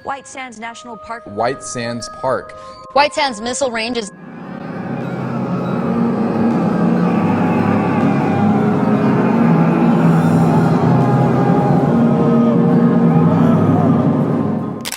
White Sands National Park. White Sands Park. White Sands Missile Range is...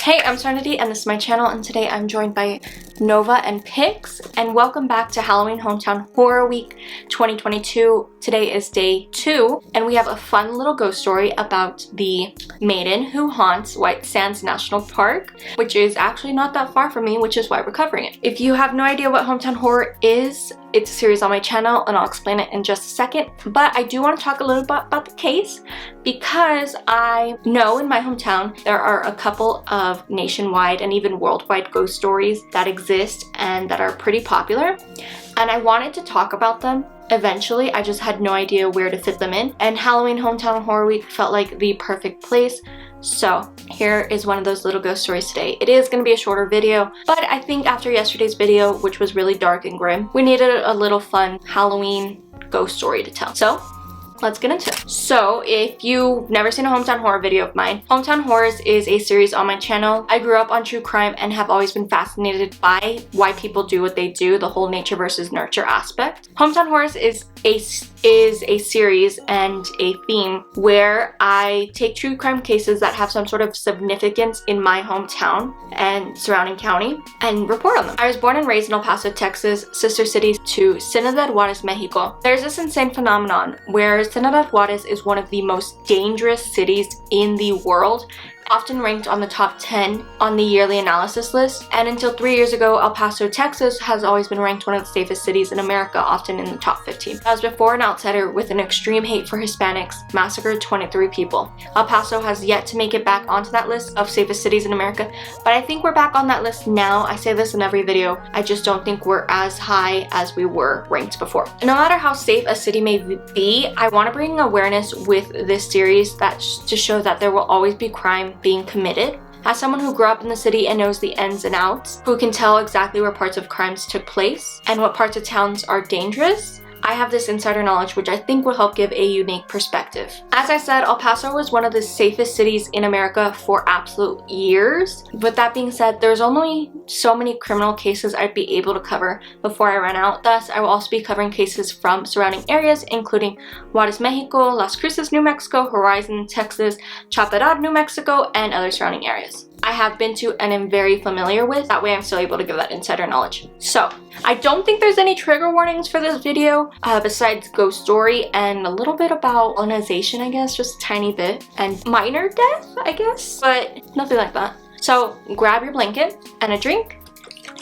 Hey, I'm Serenity and this is my channel, and today I'm joined by Nova and Pix, and welcome back to Halloween Hometown Horror Week 2022. Today is day 2 and we have a fun little ghost story about the Maiden who haunts White Sands National Park, which is actually not that far from me, which is why we're covering it. If you have no idea what Hometown Horror is, it's a series on my channel and I'll explain it in just a second, but I do want to talk a little bit about the case because I know in my hometown there are a couple of nationwide and even worldwide ghost stories that exist and that are pretty popular, and I wanted to talk about them eventually. I just had no idea where to fit them in, and Halloween Hometown Horror Week felt like the perfect place. So here is one of those little ghost stories today. It is going to be a shorter video, but I think after yesterday's video, which was really dark and grim, we needed a little fun Halloween ghost story to tell. So let's get into it. So if you've never seen a Hometown Horror video of mine, Hometown Horrors is a series on my channel. I grew up on true crime and have always been fascinated by why people do what they do, the whole nature versus nurture aspect. Hometown Horrors is a series and a theme where I take true crime cases that have some sort of significance in my hometown and surrounding county and report on them. I was born and raised in El Paso, Texas, sister city to Ciudad Juarez, Mexico. There's this insane phenomenon where Ciudad Juarez is one of the most dangerous cities in the world, often ranked on the top 10 on the yearly analysis list, and until 3 years ago, El Paso, Texas has always been ranked one of the safest cities in America, often in the top 15. That was before an outsider with an extreme hate for Hispanics massacred 23 people. El Paso has yet to make it back onto that list of safest cities in America, but I think we're back on that list now. I say this in every video, I just don't think we're as high as we were ranked before. No matter how safe a city may be, I want to bring awareness with this series to show that there will always be crime being committed. As someone who grew up in the city and knows the ins and outs, who can tell exactly where parts of crimes took place and what parts of towns are dangerous, I have this insider knowledge which I think will help give a unique perspective. As I said, El Paso was one of the safest cities in America for absolute years. With that being said, there's only so many criminal cases I'd be able to cover before I run out. Thus, I will also be covering cases from surrounding areas, including Juarez, Mexico, Las Cruces, New Mexico, Horizon, Texas, Chaparral, New Mexico, and other surrounding areas I have been to and am very familiar with. That way I'm still able to give that insider knowledge. So I don't think there's any trigger warnings for this video besides ghost story and a little bit about colonization, I guess, just a tiny bit, and minor death, I guess, but nothing like that. So grab your blanket and a drink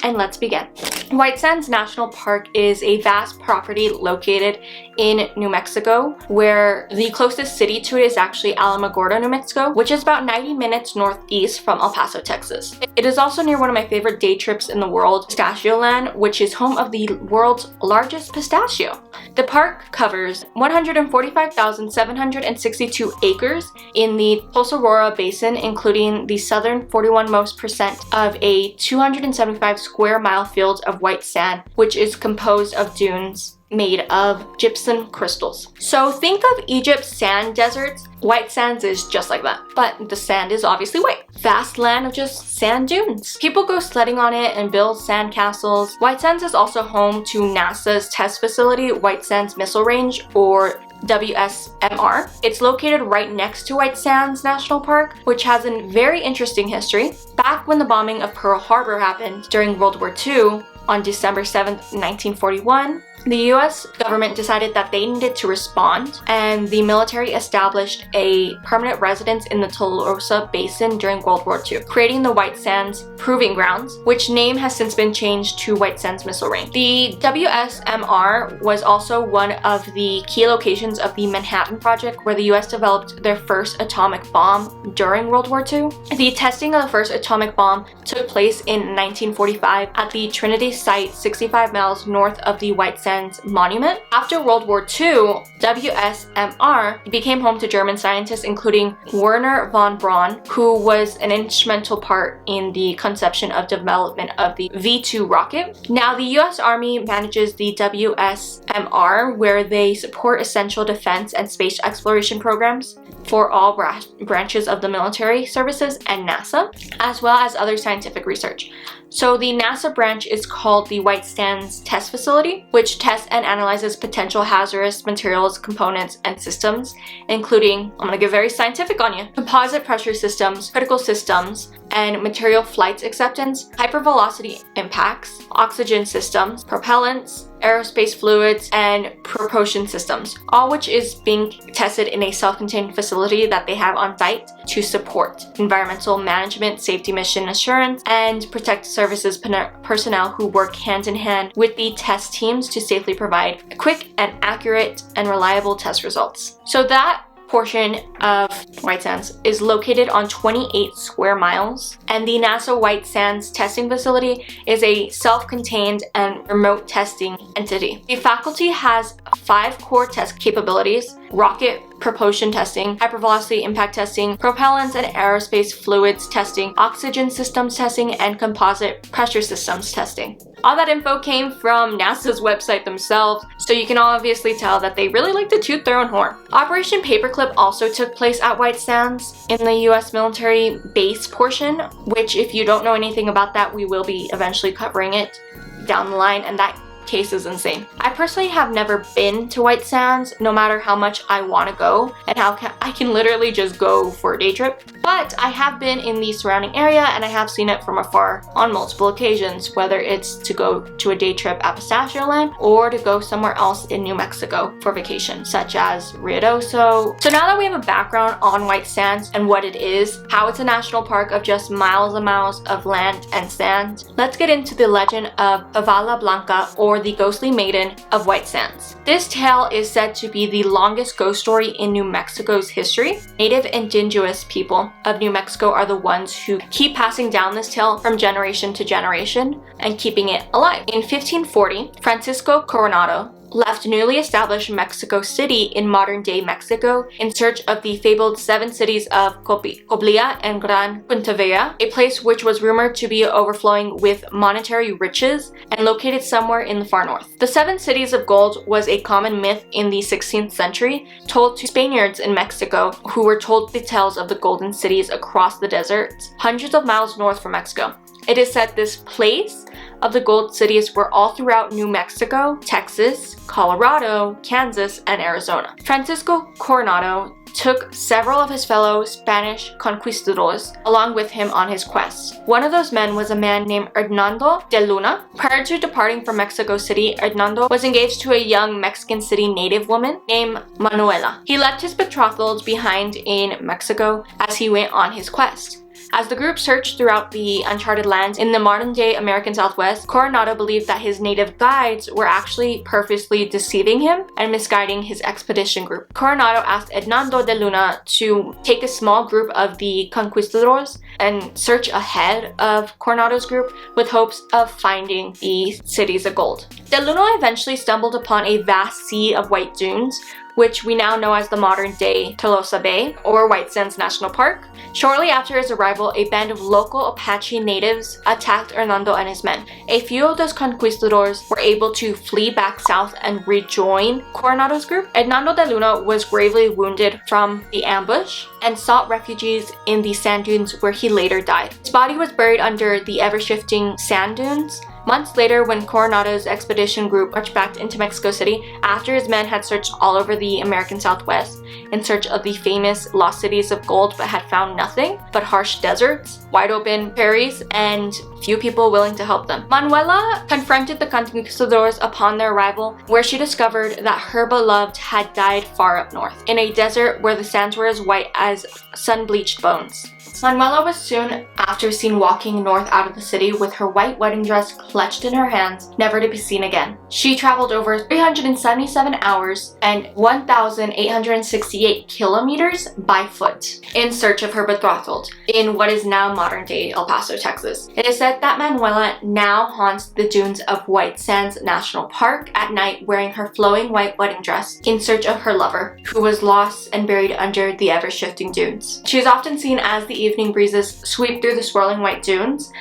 and let's begin. White Sands National Park is a vast property located in New Mexico, where the closest city to it is actually Alamogordo, New Mexico, which is about 90 minutes northeast from El Paso, Texas. It is also near one of my favorite day trips in the world, Pistachio Land, which is home of the world's largest pistachio. The park covers 145,762 acres in the Paso Basin, including the southern 41% of a 275 square mile field of white sand, which is composed of dunes made of gypsum crystals. So think of Egypt's sand deserts. White Sands is just like that, but the sand is obviously white. Vast land of just sand dunes. People go sledding on it and build sand castles. White Sands is also home to NASA's test facility, White Sands Missile Range, or WSMR. It's located right next to White Sands National Park, which has a very interesting history. Back when the bombing of Pearl Harbor happened during World War II on December 7th, 1941, the US government decided that they needed to respond, and the military established a permanent residence in the Tolosa Basin during World War II, creating the White Sands Proving Grounds, which name has since been changed to White Sands Missile Range. The WSMR was also one of the key locations of the Manhattan Project, where the US developed their first atomic bomb during World War II. The testing of the first atomic bomb took place in 1945 at the Trinity site 65 miles north of the White Sands Sands Monument. After World War II, WSMR became home to German scientists including Werner von Braun, who was an instrumental part in the conception of development of the V-2 rocket. Now the US Army manages the WSMR, where they support essential defense and space exploration programs for all branches of the military services and NASA, as well as other scientific research. So the NASA branch is called the White Sands Test Facility, which tests and analyzes potential hazardous materials, components, and systems, including, I'm gonna get very scientific on you, composite pressure systems, critical systems, and material flight acceptance, hypervelocity impacts, oxygen systems, propellants, aerospace fluids, and propulsion systems, all which is being tested in a self-contained facility that they have on site to support environmental management, safety mission assurance, and protect services personnel who work hand in hand with the test teams to safely provide quick and accurate and reliable test results. So that portion of White Sands is located on 28 square miles, and the NASA White Sands testing facility is a self-contained and remote testing entity. The faculty has 5 core test capabilities: rocket propulsion testing, hypervelocity impact testing, propellants and aerospace fluids testing, oxygen systems testing, and composite pressure systems testing. All that info came from NASA's website themselves, so you can obviously tell that they really like to toot their own horn. Operation Paperclip also took place at White Sands in the US military base portion, which if you don't know anything about that, we will be eventually covering it down the line, and that case is insane. I personally have never been to White Sands, no matter how much I want to go, and I can literally just go for a day trip. But I have been in the surrounding area and I have seen it from afar on multiple occasions, whether it's to go to a day trip at Pistachio Land or to go somewhere else in New Mexico for vacation, such as Ruidoso. So now that we have a background on White Sands and what it is, how it's a national park of just miles and miles of land and sand, let's get into the legend of Avala Blanca, or the ghostly maiden of White Sands. This tale is said to be the longest ghost story in New Mexico's history. Native indigenous people of New Mexico are the ones who keep passing down this tale from generation to generation and keeping it alive. In 1540, Francisco Coronado left newly established Mexico City in modern-day Mexico in search of the fabled 7 cities of Coblia and Gran Puentevilla, a place which was rumored to be overflowing with monetary riches and located somewhere in the far north. The 7 cities of gold was a common myth in the 16th century, told to Spaniards in Mexico who were told the tales of the golden cities across the deserts, hundreds of miles north from Mexico. It is said this place of the gold cities were all throughout New Mexico, Texas, Colorado, Kansas, and Arizona. Francisco Coronado took several of his fellow Spanish conquistadors along with him on his quest. One of those men was a man named Hernando de Luna. Prior to departing from Mexico City, Hernando was engaged to a young Mexican City native woman named Manuela. He left his betrothed behind in Mexico as he went on his quest. As the group searched throughout the uncharted lands in the modern-day American Southwest, Coronado believed that his native guides were actually purposely deceiving him and misguiding his expedition group. Coronado asked Hernando de Luna to take a small group of the conquistadors and search ahead of Coronado's group with hopes of finding the cities of gold. De Luna eventually stumbled upon a vast sea of white dunes, which we now know as the modern-day Tolosa Bay or White Sands National Park. Shortly after his arrival, a band of local Apache natives attacked Hernando and his men. A few of those conquistadors were able to flee back south and rejoin Coronado's group. Hernando de Luna was gravely wounded from the ambush and sought refuges in the sand dunes where he later died. His body was buried under the ever-shifting sand dunes. Months later, when Coronado's expedition group marched back into Mexico City after his men had searched all over the American Southwest in search of the famous lost cities of gold but had found nothing but harsh deserts, wide open prairies, and few people willing to help them. Manuela confronted the conquistadors upon their arrival, where she discovered that her beloved had died far up north, in a desert where the sands were as white as sun-bleached bones. Manuela was soon after seen walking north out of the city with her white wedding dress clutched in her hands, never to be seen again. She traveled over 377 hours and 1,868 kilometers by foot in search of her betrothed in what is now modern-day El Paso, Texas. It is said that Manuela now haunts the dunes of White Sands National Park at night wearing her flowing white wedding dress in search of her lover, who was lost and buried under the ever-shifting dunes. She is often seen as the evening breezes sweep through the swirling white dunes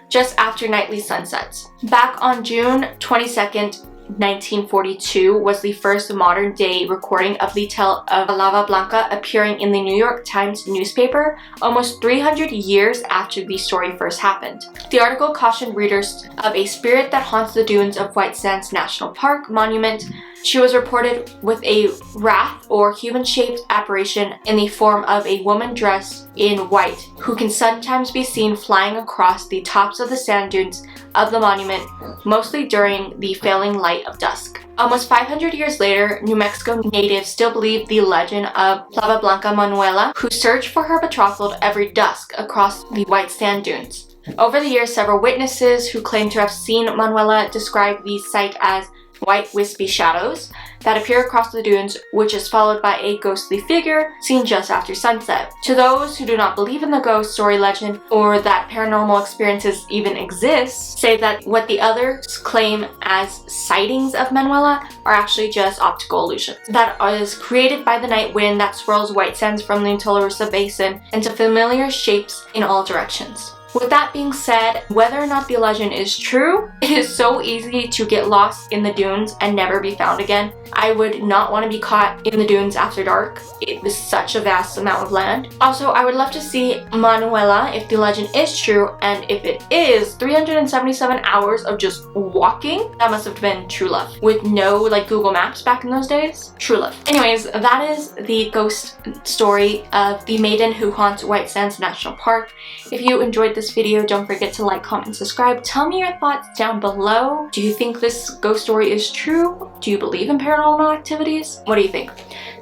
just after nightly sunsets. Back on June 22nd, 1942 was the first modern day recording of the tale of Lava Blanca appearing in the New York Times newspaper almost 300 years after the story first happened. The article cautioned readers of a spirit that haunts the dunes of White Sands National Park monument. She was reported with a wraith or human-shaped apparition in the form of a woman dressed in white who can sometimes be seen flying across the tops of the sand dunes of the monument, mostly during the failing light of dusk. Almost 500 years later, New Mexico natives still believe the legend of Lava Blanca Manuela, who searched for her betrothed every dusk across the white sand dunes. Over the years, several witnesses who claim to have seen Manuela describe the sight as white wispy shadows that appear across the dunes, which is followed by a ghostly figure seen just after sunset. To those who do not believe in the ghost story legend or that paranormal experiences even exist, say that what the others claim as sightings of Manuela are actually just optical illusions that is created by the night wind that swirls white sands from the Tularosa Basin into familiar shapes in all directions. With that being said, whether or not the legend is true, it is so easy to get lost in the dunes and never be found again. I would not want to be caught in the dunes after dark. It was such a vast amount of land. Also, I would love to see Manuela if the legend is true, and if it is 377 hours of just walking, that must have been true love. With no Google Maps back in those days. True love. Anyways, that is the ghost story of the maiden who haunts White Sands National Park. If you enjoyed this video, don't forget to like, comment, and subscribe. Tell me your thoughts down below. Do you think this ghost story is true? Do you believe in paranormal activities? What do you think?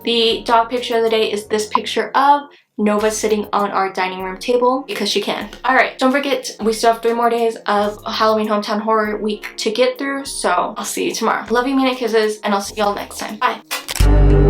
The dog picture of the day is this picture of Nova sitting on our dining room table because she can. Alright, don't forget, we still have 3 more days of Halloween Hometown Horror Week to get through, so I'll see you tomorrow. Love you, mean it, kisses, and I'll see y'all next time. Bye!